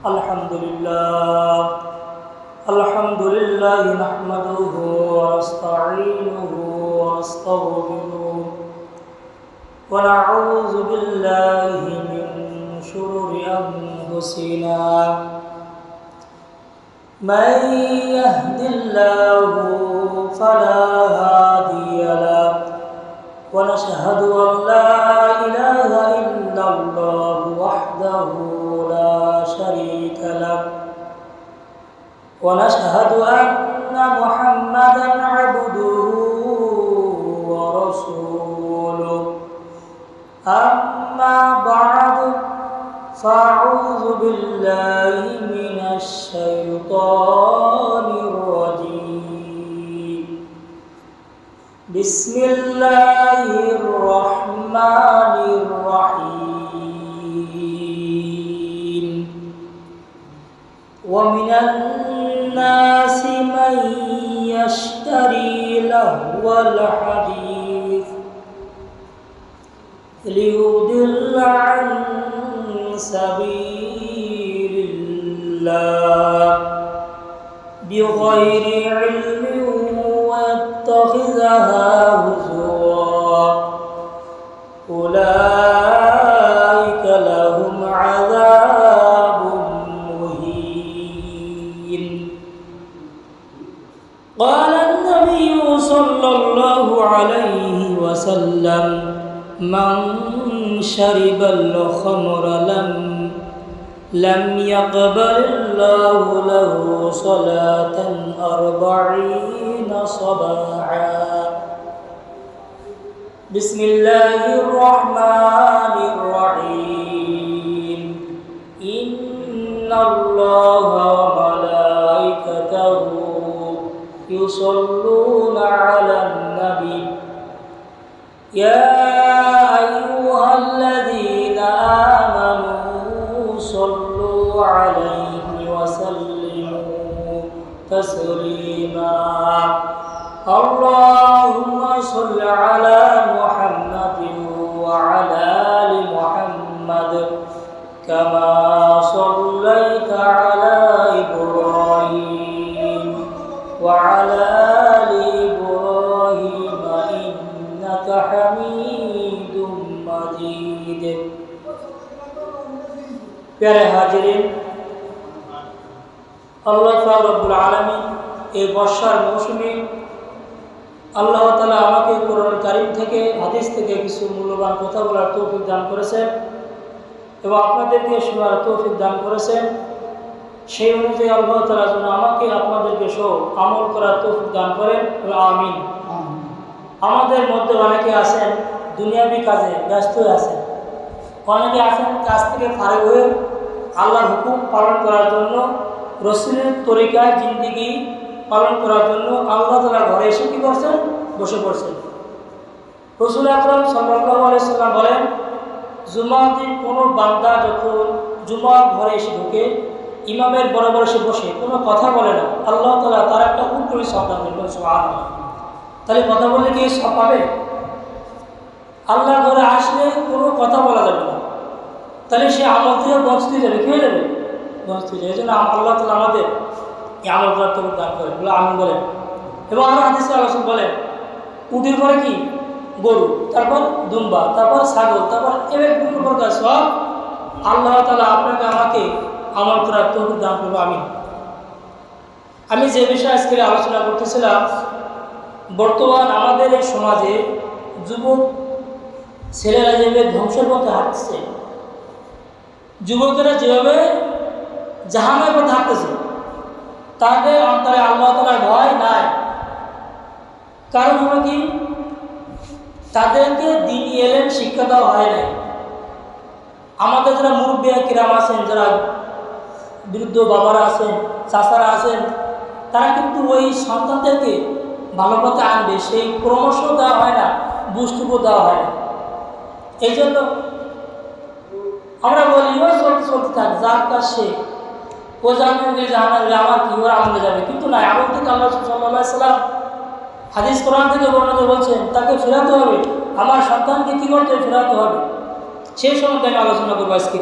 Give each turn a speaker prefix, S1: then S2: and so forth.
S1: আলহামদুলিল্লাহ নাহমাদুহু ওয়া নাস্তাঈনুহু ওয়া নাস্তাগফিরুহ ওয়া নাউযু বিল্লাহি মিন শুরুরি আনফুসিনা মান ইয়াহদিল্লাহু ফালা হাদিয়া লাহু ওয়া নাশহাদু আন লা ইলাহা ইল্লাল্লাহু ওয়াহদাহু লা শারীকা লাহু ونشهد أن محمدًا عبده ورسوله أما بعد فأعوذ بالله من الشيطان الرجيم بسم الله الرحمن الرحيم ومن الناس من يشتري لهو الحديث ليضل عن سبيل الله بغير علم ويتخذها هزوا أولئك لهم عذاب مهين. قال النبي صلى الله عليه وسلم من شرب الخمر لم يقبل الله له صلاة 40 صباحا. بسم الله الرحمن الرحيم. إن الله وملائكته يصلون على النبي يا أيها الذين آمنوا صلوا عليه وسلموا تسليما. اللهم صل على محمد وعلى آل محمد كما صليت على إبراهيم وعلى آل إبراهيم إنك حميد مجيد. প্যারে হাজিরিন, আল্লাহ পাক রব্বুল আলামিন এই বর্ষার মৌসুমে আল্লাহ তাআলা আমাকে কোরআন কারীম থেকে হাদিস থেকে কিছু মূল্যবান কথা বলার তৌফিক দান করেছেন এবং আপনাদেরকে শোনার তৌফিক দান করেছেন। সেই অনুযায়ী আল্লাহ তাআলা যেন আমাকে আপনাদেরকে সহ আমল করার তৌফিক দান করেন, আমিন। আমাদের মধ্যে অনেকে আছেন দুনিয়াবি কাজে ব্যস্ত হয়ে আছেন, অনেকে আছেন কাজ থেকে ফারিগ হয়ে আল্লাহর হুকুম পালন করার জন্য, রাসূলের তরিকায় জিন্দেগি পালন করার জন্য আল্লাহ তাআলা ঘরে এসে কি করছেন? বসে পড়ছেন। রাসূল আকরাম সাল্লাল্লাহু আলাইহি সাল্লাম বলেন, জুমার দিন কোনো বান্দা যখন জুমার ঘরে এসে ঢুকে ইমামের বরাবর এসে বসে কোনো কথা বলে না, আল্লাহ তাআলা তার একটা উত্তরী সওয়াব দান করবেন। সুবহানাল্লাহ। তাহলে কথা বললে কি সওয়াব পাবে? আল্লাহর ঘরে আসলে কোনো কথা বলা যাবে না, তাহলে সে আমল থেকে বঞ্চিত যাবে। কি হয়ে যাবে? বঞ্চিত যাবে। এই জন্য আল্লাহ তাআলা আমাদের এই আমল করার তৌফিক দান করেন, বলে আমিন বলেন। এবং আমরা হাদিসে আলোচনা বলেন, উটের পরে কি? গরু, তারপর দুম্বা, তারপর ছাগল, তারপর এবার বিভিন্ন প্রকার সব আল্লাহ তাআলা আপনাকে আমাকে আমল করার তৌফিক দান করবো, আমিন। আমি যে বিষয়ে আজকে আলোচনা করতেছিলাম, বর্তমান আমাদের এই সমাজে যুবক ছেলেরা যেভাবে ধ্বংসের পথে হাঁটতেছে, যুবকেরা যেভাবে জাহান্নামের পথে হাঁটতেছে, তাদের অন্তরে আল্লাহ তাআলার ভয় নাই। কারণ হলো কি? তাদেরকে দ্বীনি ইলম শিক্ষা দেওয়া হয় নাই। আমাদের যারা মুরব্বী কিরাম আছেন, যারা বৃদ্ধ বাবারা আছেন, চাচারা আছেন, তারা কিন্তু ওই সন্তানদেরকে ভালো পথে আনবে সেই পরামর্শ দেওয়া হয় না, বুঝটুকু দেওয়া হয় না। এই জন্য আমরা বলি ও চলতে চলতে থাক, যার কাজ সে ও জানবে যে আমার কি ওরা আনন্দে যাবে, কিন্তু না, আমল থেকে আল্লাহ সাল্লাল্লাহু আলাইহি সাল্লাম হাদিস কোরআন থেকে বর্ণিত বলছেন তাকে ফেরাতে হবে, আমার সন্তানকে কী করতে ফেরাতে হবে। সেই সম্বন্ধে আমি আলোচনা করবো আজকে।